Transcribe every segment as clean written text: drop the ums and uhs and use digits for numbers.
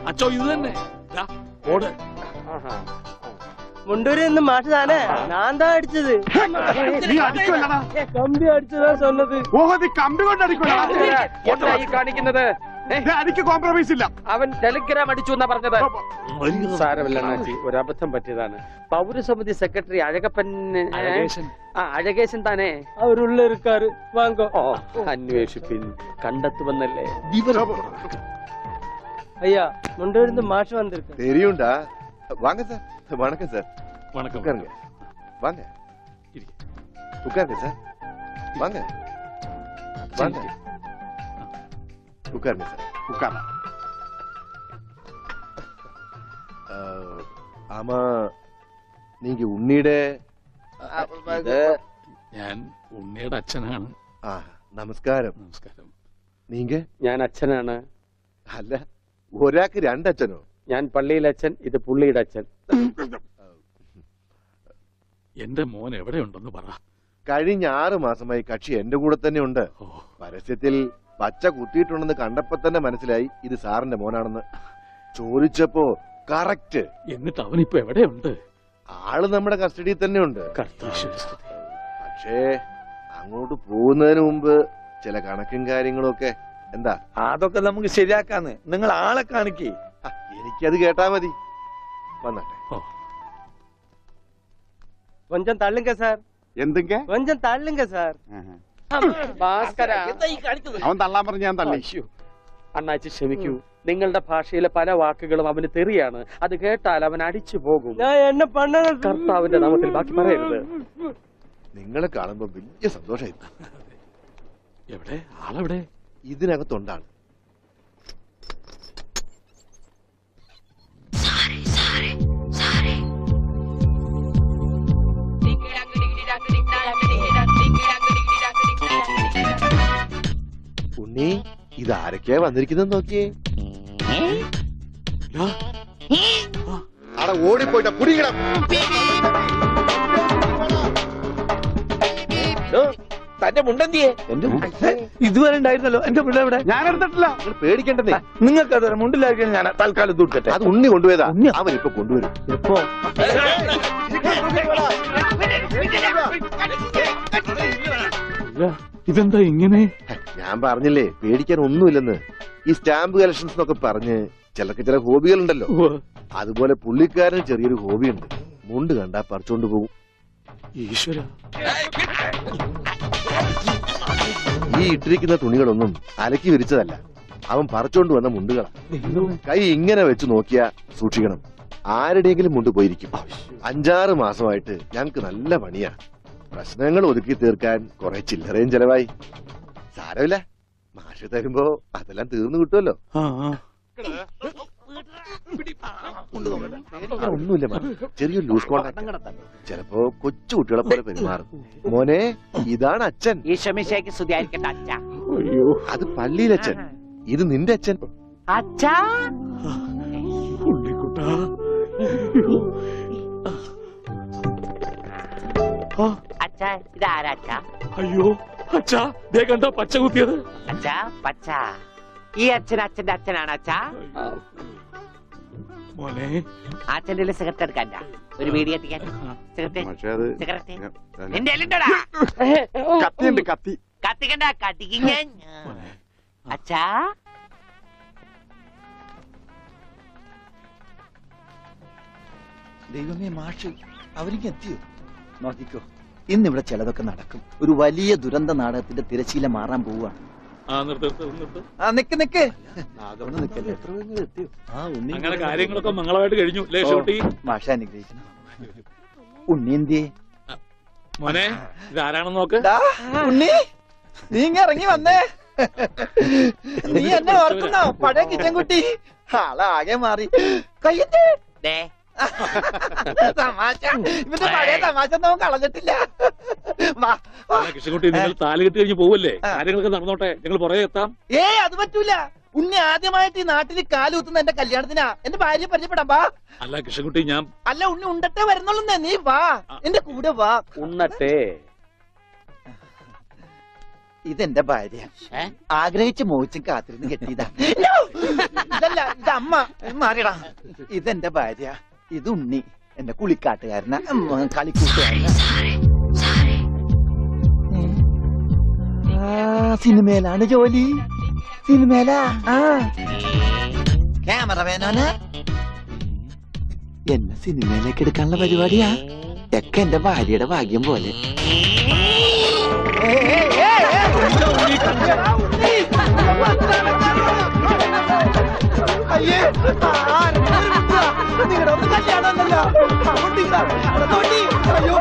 അച്ചോ ഇത് തന്നെ ഓട്. മുണ്ടൂരിൽ നിന്ന് മാഷ് താനേ ഞാൻ താ അടിച്ചത്. നീ അടിക്കുമല്ലടാ. കമ്പി അടിച്ചതാ சொன்னது. ഓഹോ നീ കമ്പി കൊണ്ട് അടിക്കുമല്ലടാ. എന്തായി കാണിക്കുന്നത്? എനിക്ക് കോംപ്രമൈസ് ഇല്ല. അവൻ ടെലിഗ്രാം അടിച്ചു എന്നാ പറഞ്ഞത്. സാരമില്ല അണ്ണാച്ചി, ഒരബദ്ധം പറ്റിയതാണ്. പൗരസമിതി സെക്രട്ടറി അഴകേശൻ താനേ അവരുള്ള இருக்காரு. വാങ്ങോ. അന്വേഷിപ്പിൻ, കണ്ടെത്തുമെന്നല്ലേ. ஐயா முண்டூரில் இருந்து மாஷ் வந்திருக்கு. தெரியும்டா. வாங்க சார். வணக்கம் சார். வணக்கம். உட்காருங்க. வாங்க. உட்காருங்க சார். வாங்க. வாங்க. உட்காருங்க சார். ഉക്കാറ. ஆமா, நீங்க ഉണ്ണിയുടെ ഞാൻ ഉണ്ണിയുടെ അച്ഛനാണ്. നമസ്കാരം. നമസ്കാരം. നീങ്ക? ഞാൻ അച്ഛനാണ്. അല്ല, ഒരാൾക്ക് രണ്ടച്ഛനോ? ഞാൻ പള്ളിയിലെ അച്ഛൻ, ഇത് പുള്ളിയുടെ അച്ഛൻ. എന്റെ മോൻ എവിടെയുണ്ടെന്ന് പറ. കഴിഞ്ഞ 6 മാസമായി കക്ഷി എന്റെ കൂടെ തന്നെ ഉണ്ട്. പരസ്യത്തിൽ പച്ച കുത്തിയിട്ടുണ്ടെന്ന് കണ്ടപ്പോ തന്നെ മനസ്സിലായി ഇത് സാറിന്റെ മോനാണെന്ന്. ചോദിച്ചപ്പോ കറക്റ്റ്. എന്നിട്ട് അവനിപ്പോ എവിടെയുണ്ട്? ആള് നമ്മുടെ കസ്റ്റഡിയിൽ തന്നെ ഉണ്ട്. പക്ഷേ അങ്ങോട്ട് പോകുന്നതിന് മുമ്പ് ചില കണക്കും കാര്യങ്ങളും ഒക്കെ. എന്താ? അതൊക്കെ നമുക്ക് ശരിയാക്കാന്ന്. നിങ്ങൾ ആളെ കാണിക്കേ. എനിക്കത് കേട്ടാ മതി. വന്നട്ടെ. கொஞ்சம் தள்ளுங்க சார். എന്തൊക്കെ? கொஞ்சம் தள்ளுங்க சார். ഭാസ്കര, അവൻ തള്ളാൻ പറഞ്ഞ ഞാൻ തള്ളി. അണ്ണാച്ചി ക്ഷമിക്കൂ. നിങ്ങളുടെ ഭാഷയിലെ പല വാക്കുകളും അവന് തെറിയാണ്. അത് കേട്ടാൽ അവൻ അടിച്ചു പോകും. ഞാൻ എന്നെ പണ്ണ കർത്താവിന്റെ നാമത്തിൽ ബാക്കി പറയരുത്. നിങ്ങളെ കാണുമ്പോ വലിയ സന്തോഷമായി. എവിടെ ആളെവിടെ? ഇതിനകത്തുണ്ടാണ്. ഉണ്ണി, ഇതാരൊക്കെയാ വന്നിരിക്കുന്നത് നോക്കിയേ. അവിടെ ഓടിപ്പോയിട്ട കുടിക്കണം. തന്റെ മുണ്ടെന്തിയെ? ഇതുവരെ ഉണ്ടായിരുന്നല്ലോ എന്റെ മുണ്ട എവിടെ? ഞാൻ എടുത്തിട്ടില്ല. നിങ്ങൾ പേടിക്കണ്ടേ. നിങ്ങൾക്ക് അത് മുണ്ടിലായിരിക്കും. ഞാൻ തൽക്കാലം തൂക്കട്ടെ. അത് ഉണ്ണി കൊണ്ടുപോയതാ. അവൻ ഇപ്പൊ കൊണ്ടുവരും. എപ്പോ? ഇതെന്താ ഇങ്ങനെ? ഞാൻ പറഞ്ഞില്ലേ പേടിക്കാൻ ഒന്നുമില്ലെന്ന്. ഈ സ്റ്റാമ്പ് കളക്ഷൻസ് എന്നൊക്കെ പറഞ്ഞ് ചിലർക്ക് ചില ഹോബികളുണ്ടല്ലോ. അതുപോലെ പുള്ളിക്കാരന് ചെറിയൊരു ഹോബിയുണ്ട്. മുണ്ട് കണ്ടാ പറിച്ചോണ്ട് പോകും. ഈശ്വര, ഈ ഇട്ടിരിക്കുന്ന തുണികളൊന്നും അലക്കി വിരിച്ചതല്ല. അവൻ പറിച്ചോണ്ട് വന്ന മുണ്ടുകളാ. കൈ ഇങ്ങനെ വെച്ച് നോക്കിയാ സൂക്ഷിക്കണം, ആരുടെയെങ്കിലും മുണ്ട് പോയിരിക്കും. 5-6 മാസമായിട്ട് ഞങ്ങക്ക് നല്ല പണിയാ. പ്രശ്നങ്ങൾ ഒതുക്കി തീർക്കാൻ കുറെ ചില്ലറയും ചെലവായി. സാരമില്ല, മാഷ് തരുമ്പോ അതെല്ലാം തീർന്നു കിട്ടുമല്ലോ. ഒന്നുമില്ല, ചെറിയൊരു ലൂസ് കോണ്ടാക്ട്. ചിലപ്പോ കൊച്ചു കുട്ടികളെ പോലെ പെരുമാറും. മോനെ, ഇതാണ് അച്ഛൻ. അത് പള്ളിയിലച്ഛൻ. ഇത് നിന്റെ അച്ഛൻ. അയ്യോ അച്ഛാ, ദേ കണ്ടോ പച്ച കുത്തിയത്? അച്ഛാ പച്ച. ഈ അച്ഛൻ അച്ഛന്റെ അച്ഛനാണ് അച്ഛാ. മോനെ, അച്ഛന്റെ സിഗരറ്റ് എടുക്കാൻ ഒരു വീഡിയോ എത്തിക്കാൻ. സിഗരറ്റ് നിന്റെ കത്തിയുണ്ട്. കത്തി കത്തിക്കണ്ട, കത്തിക്കും ഞാൻ. അച്ഛാ ദൈവമേ, മാഷ് അവരിക്ക് എത്തിയോ? നോക്കിക്കോ, ഇന്നിവിടെ ചിലതൊക്കെ നടക്കും. ഒരു വലിയ ദുരന്ത നാടകത്തിന്റെ തിരശീല മാറാൻ പോവുകയാണ്. നിക്ക് അങ്ങനെ കാര്യങ്ങളൊക്കെ മംഗളമായിട്ട് കഴിഞ്ഞു. മാഷ അനുഗ്രഹിക്കണം. ഉണ്ണി എന്തിയെ? മോനെ, ഇതാരാണെന്ന് നോക്ക്. ഉണ്ണി, നീ ഇങ്ങ ഇറങ്ങി വന്നേ. നീ എന്നെ ഓർക്കുന്നോ? പഴയ കിച്ചൻകുട്ടി. ആളാകെ മാറി. കയ്യേ തമാശ. ഇവന്റെ പഴയ തമാശ ഒന്നും കളഞ്ഞിട്ടില്ല. കൃഷ്ണൻകുട്ടി, നിങ്ങൾ താലി കെട്ടി കഴിഞ്ഞ് പോവല്ലേ? കാര്യങ്ങളൊക്കെ നടന്നോട്ടെ, ഞങ്ങൾ പുറകെ എത്താം. അത് പറ്റൂല. ഉണ്ണി ആദ്യമായിട്ട് ഈ നാട്ടിൽ കാലുകുത്തുന്ന എന്റെ കല്യാണത്തിനാ. എന്റെ ഭാര്യ പരിചയപ്പെടാം. വാ. അല്ല കൃഷ്ണൻകുട്ടി, ഞാൻ അല്ല ഉണ്ണി ഉണ്ടട്ടെ വരുന്നുള്ളൂ. നീ വാ, എന്റെ കൂടെ വാ. ഉണ്ണട്ടെ. ഇതെന്റെ ഭാര്യ. ആഗ്രഹിച്ച് മോഹിച്ചും കാത്തിരുന്ന് കെട്ടിയതാ. ഇതല്ല ഇത് അമ്മ മാറിയടാ. ഇതെന്റെ ഭാര്യ, ഇത് ഉണ്ണി, എന്റെ കുളിക്കാട്ടുകാരന, കളിക്കൂട്ടുകാരന. സിനിമയിലാണ് ജോലി. സിനിമയിലാ. ക്യാമറമാനോന് എന്നെ സിനിമയിലേക്ക് എടുക്കാനുള്ള പരിപാടിയാ. ഒക്കെ എന്റെ ഭാര്യയുടെ ഭാഗ്യം പോലെ. അയ്യേ, നിങ്ങളുടെ ഒന്ന് കല്യാണമല്ലോ. അയ്യോ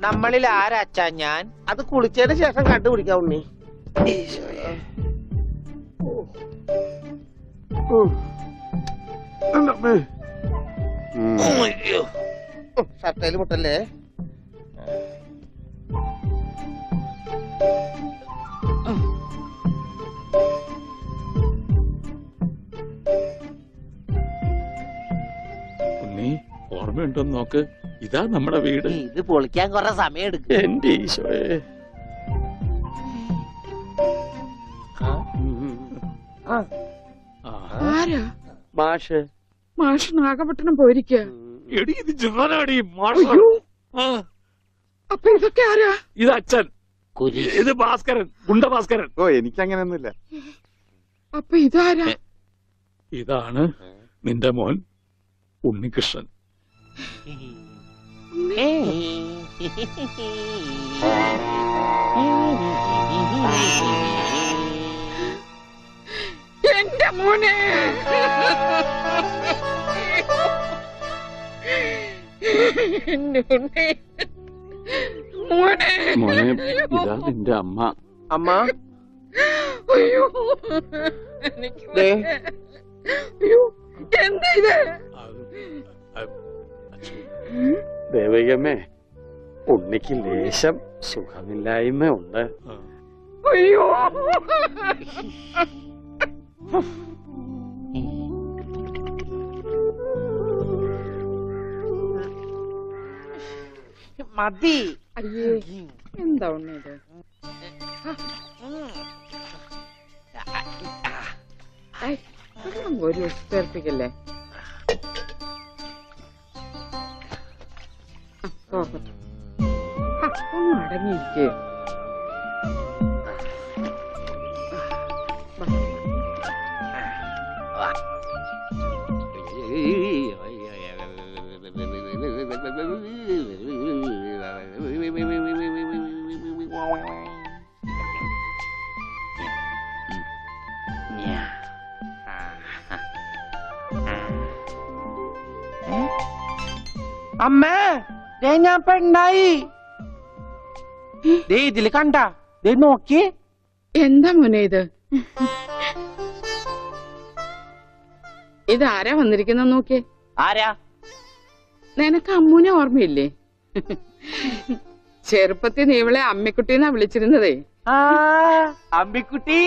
നമ്മളിൽ ആരാച്ചാ ഞാൻ? അത് കുളിച്ചതിന് ശേഷം കണ്ടുപിടിക്കാം ഉണ്ണി. ഷർട്ടയില് മുട്ടല്ലേ? ഉണ്ണി ഓർമ്മയുണ്ടോന്ന് നോക്ക്. ഇതാ നമ്മുടെ വീട്. ഇത് പൊളിക്കാൻ കുറെ സമയം എടുക്കും. എന്റെ ഈശോയെ. ആരാ? മാഷ്. മാഷ് നാഗപട്ടണം പോയിരിക്ക. എടി ഇത് ജാനാടി മാഷ. അപ്പൊ ഇതൊക്കെ ആരാ? ഇത് അച്ഛൻ. ഇത് ഭാസ്കരൻ, ഗുണ്ട ഭാസ്കരൻ. ഓ എനിക്കങ്ങനെയൊന്നുമില്ല. അപ്പൊ ഇതാരാ? ഇതാണ് നിന്റെ മോൻ ഉണ്ണികൃഷ്ണൻ. എന്റെ മോനെ. മോനെ. മോനെ ഇതാ നിന്റെ അമ്മ. അമ്മ അയ്യോ, എനിക്ക് അയ്യോ, എന്താ ഇത്? ദേവകമ്മേ, ഉണ്ണിക്ക് ലേശം സുഖമില്ലായ്മ ഉണ്ട്. അയ്യോ, മതി. അയ്യേ, എന്താ ഉണ്ണത്? ഒരു ചേർപ്പിക്കല്ലേ. ഒന്ന് അടങ്ങിയിരിക്കേ. അമ്മേ, ദേ ഞാൻ പെണ്ണായി. ദേ ഇതില് കണ്ട, ദേ നോക്കി. എന്താ മോനെ ഇത്? ഇതാരാ വന്നിരിക്കുന്ന നോക്കിയേ. ആരാ? നിനക്ക് അമ്മൂനെ ഓർമ്മയില്ലേ? ചെറുപ്പത്തിൽ നീ ഇവളെ അമ്മിക്കുട്ടീന്നാ വിളിച്ചിരുന്നതേ. അമ്മിക്കുട്ടി.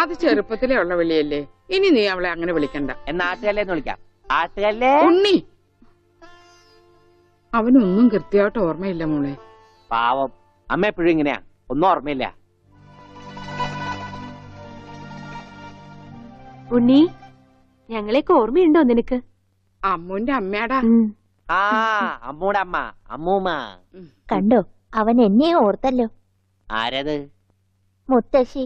അത് ചെറുപ്പത്തിലേ ഉള്ള വിളിയല്ലേ. ഇനി നീ അവളെ അങ്ങനെ വിളിക്കണ്ട. എന്നാ ആട്ടുകല്ലേന്ന് വിളിക്കാം. ആട്ടുകല്ലേ. ഉണ്ണി. അവനൊന്നും കൃത്യമായിട്ട് ഓർമ്മയില്ല മോളെ. പാവം അമ്മ എപ്പോഴും ഇങ്ങനെയാ, ഒന്നും ഓർമ്മയില്ല. ഉണ്ണി, ഞങ്ങളെയൊക്കെ ഓർമ്മയുണ്ടോ നിനക്ക്? അമ്മൂന്റെ അമ്മയാടാ. ആ അമ്മൂടെ അമ്മ, അമ്മൂമ്മ. കണ്ടോ, അവൻ എന്നെ ഓർത്തല്ലോ. ആരത്? മുത്തശ്ശി.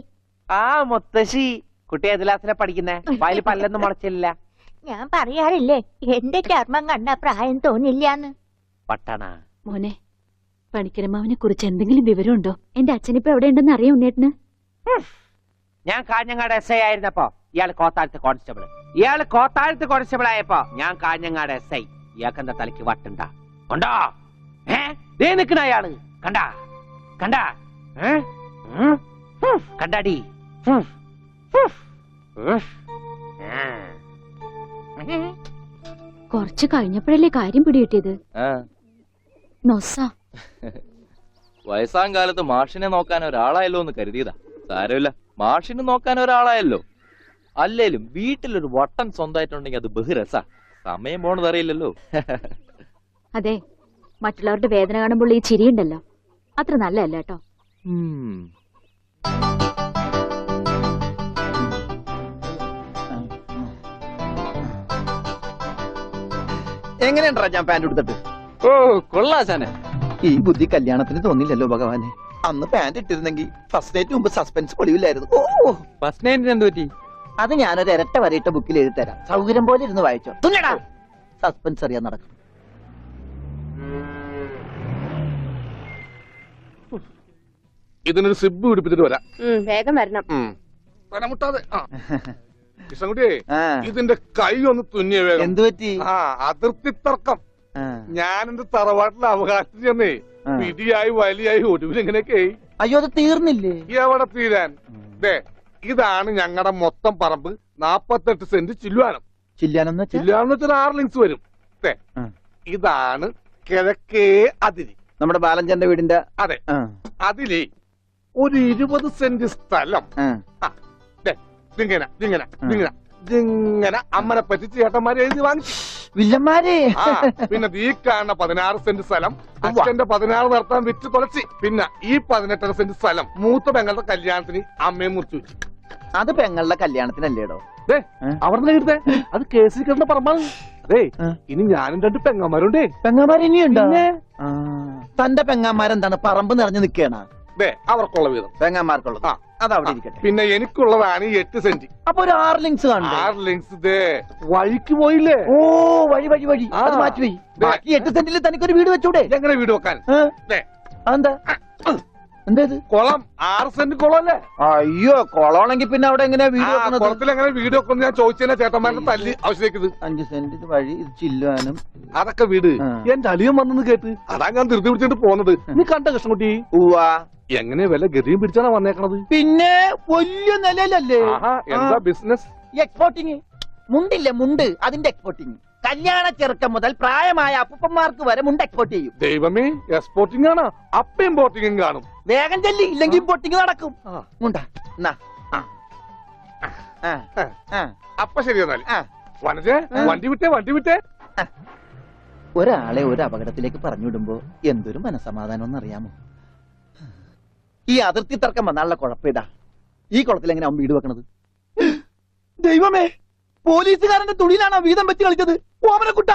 ആ മുത്തശ്ശി. കുട്ടി ഏത് ക്ലാസ്സിലാ പഠിക്കുന്നേ? വായില് പല്ലൊന്നും മുളച്ചില്ല. ഞാൻ പറയാറില്ലേ, എന്റെ ചർമ്മം കണ്ട പ്രായം തോന്നില്ലാന്ന്. പട്ടണ മോനെ, പണിക്കരമാവിനെ കുറിച്ച് എന്തെങ്കിലും വിവരമുണ്ടോ? എന്റെ അച്ഛനിപ്പോ എവിടെയുണ്ടെന്ന് അറിയാം ഉണ്ണേട്ടന്? ഞാൻ കാഞ്ഞങ്ങാട് SI ആയിരുന്നപ്പോ ഇയാള് കോത്താഴത്ത് കോൺസ്റ്റബിൾ ആയപ്പോ ഞാൻ കാഞ്ഞങ്ങാട് SI. ഇയാൾക്കെന്താ തലയ്ക്ക് വട്ടുണ്ടാ? ഉണ്ടോ? ദേ നിക്കണ അയാള്. കണ്ടാ? കണ്ടാടി? കുറച്ച് കഴിഞ്ഞപ്പോഴല്ലേ കാര്യം പിടികിട്ടിയത്. നൊസ വയസ്സാം കാലത്ത് മാഷിനെ നോക്കാൻ ഒരാളായല്ലോ എന്ന് കരുതിയതാ. സാരമില്ല, മാഷിനെ നോക്കാൻ ഒരാളായല്ലോ. അല്ലേലും വീട്ടിലൊരു വട്ടൻ സ്വന്തമായിട്ടുണ്ടെങ്കിൽ അത് ബഹുരസാ. സമയം പോണത് അറിയില്ലല്ലോ. അതെ, മറ്റുള്ളവരുടെ വേദന കാണുമ്പോൾ ഈ ചിരിയുണ്ടല്ലോ, അത്ര നല്ലതല്ല കേട്ടോ. എങ്ങനെയുണ്ടാ ഞാൻ പാന്റ് എടുത്തിട്ട്? ഓ കൊള്ളാശാനെ. ഈ ബുദ്ധി കല്യാണത്തിന് തോന്നില്ലല്ലോ ഭഗവാനെ. അന്ന് പാന്റ് ഇട്ടിരുന്നെങ്കിൽ ഫസ്റ്റ് നൈറ്റ് മുമ്പ് സസ്പെൻസ് പൊളിവില്ലായിരുന്നു. ഓ ഫസ്റ്റ് നൈറ്റിന് എന്ത് പറ്റി? അത് ഞാനൊരു ഇരട്ട വരയിട്ട ബുക്കിൽ എഴുതി തരാം. സൗകര്യം പോലെ ഇരുന്ന് വായിച്ചോ. തുന്നടാ, സസ്പെൻസ് അറിയാൻ നടക്കും. ഇതിനൊരു സിബ് പിടിപ്പിച്ചിട്ട് വരാം. വേഗം വരണം. മുട്ടാതെ. കൃഷ്ണൻകുട്ടിയെ, ഇതിന്റെ കൈ ഒന്ന് തുന്നിയ വേഗം. എന്തു പറ്റി? അതിർത്തി തർക്കം. ഞാൻ എന്റെ തറവാട്ടിലെ അവകാശം ചെന്നേ പിടിയായി വലിയായി ഒടുവിൽ ഇങ്ങനെയൊക്കെ. അയ്യോ, അത് തീർന്നില്ലേ? എവിടെ തീരാൻ? ഇതാണ് ഞങ്ങളുടെ മൊത്തം പറമ്പ്. 48 സെന്റ് ചില്ലുവാനം. ചില്ലാനെന്ന് ചില്ലുവാനം വെച്ചാൽ 6 ലിങ്സ് വരും. ഇതാണ് കിഴക്കേ അതിരി. നമ്മുടെ ബാലഞ്ചന്റെ വീടിന്റെ. അതെ, അതിലേ ഒരു 20 സെന്റ് സ്ഥലം ഇങ്ങനെ അമ്മനെ പറ്റി ചേട്ടന്മാരെ എഴുതി വാങ്ങിച്ചു. വില്ലന്മാരെ. പിന്നെ ഈ കാണുന്ന 16 സെന്റ് സ്ഥലം അച്ഛന്റെ 16 നടത്താൻ വിറ്റ് തുളച്ചി. പിന്നെ ഈ 18 സെന്റ് സ്ഥലം മൂത്ത പെങ്ങളുടെ കല്യാണത്തിന് അമ്മയെ മുറിച്ചു വെച്ചു. അത് പെങ്ങളുടെ കല്യാണത്തിനല്ലേടോ? അവിടെ എഴുതേ, അത് കേസിൽ കിടന്ന പറമ്പാണ്. അതെ, ഇനി ഞാനും 2 പെങ്ങന്മാരുണ്ടേ. പെങ്ങന്മാർ ഇനിയുണ്ടോ? തന്റെ പെങ്ങന്മാരെന്താണ് പറമ്പ് നിറഞ്ഞു നിൽക്കണ? അവർക്കുള്ള വീതം പെങ്ങന്മാർക്കുള്ളത് അതവിടെ ഇരിക്കട്ടെ. പിന്നെ എനിക്കുള്ളതാണ് 8 സെന്റ്. അപ്പൊ ഒരു 6 ലിങ്സ് കാണും. 6 ലിങ്സ് വഴിക്ക് പോയില്ലേ? ഓ, വഴി വഴി വഴി. അത് മാറ്റിപ്പോയി. ബാക്കി 8 സെന്റിൽ തനിക്കൊരു വീട് വെച്ചൂടെ? എങ്ങനെ വീട് വെക്കാൻ? അതെന്താ? എന്താ ഇത്? കുളം. 6 സെന്റ് കുളമല്ലേ? അയ്യോ, കുളമാണെങ്കിൽ പിന്നെ അവിടെ എങ്ങനെയാ വീട് വെക്കുന്നത്? കുളത്തിൽ എങ്ങനെ വീട് വെക്കുന്നു ഞാൻ ചോദിച്ചതിനാ ചേട്ടന്മാരുടെ തല്ലി ആവശ്യത്തേക്ക്. 5 സെന്റ് ഇത് വഴി, ഇത് ചില്ലുവാനും. അതൊക്കെ വീട് എന്റെ അളിയൻ വന്നെന്ന് കേട്ട് അതാ ഞാൻ ധൃതി പിടിച്ചിട്ട് പോന്നത്. നീ കണ്ട കൃഷ്ണൻകുട്ടി? ഉവ്വാ. എങ്ങനെ വല്ല ഗതിയും പിടിച്ചാണ് വന്നേക്കണത്? പിന്നെ വലിയ നിലയിലല്ലേ? എന്താ ബിസിനസ്? എക്സ്പോർട്ടിങ്. മുണ്ടില്ലേ, മുണ്ട്, അതിന്റെ എക്സ്പോർട്ടിങ്. കല്യാണ ചെറുക്കം മുതൽ പ്രായമായ അപ്പൂപ്പന്മാർക്ക് വരെ മുണ്ട് എക്സ്പോർട്ട് ചെയ്യും. ദൈവമേ, എക്സ്പോർട്ടിംഗ് ആണ്. അപ്പ ഇമ്പോർട്ടിംഗും കാണും. വേഗം ചെല്ലി, ഇല്ലെങ്കിൽ ഇമ്പോർട്ടിംഗ് നടക്കും. മുണ്ടാ. അപ്പൊ ശരി എന്നാൽ വനജേ, വണ്ടി വിട്ടേ. ഒരാളെ ഒരു അപകടത്തിലേക്ക് പറഞ്ഞുവിടുമ്പോ എന്തൊരു മനസമാധാനം എന്നറിയാമോ? ഈ അതിർത്തി തർക്കം വന്നാലുള്ള കുഴപ്പമിതാ. ഈ കുളത്തിൽ എങ്ങനെ അവൻ വീട് വെക്കണത്? ദൈവമേ, പോലീസുകാരന്റെ തുണിയിലാണ് വീതം വെച്ച് കളിച്ചത്. ഓമനക്കുട്ട.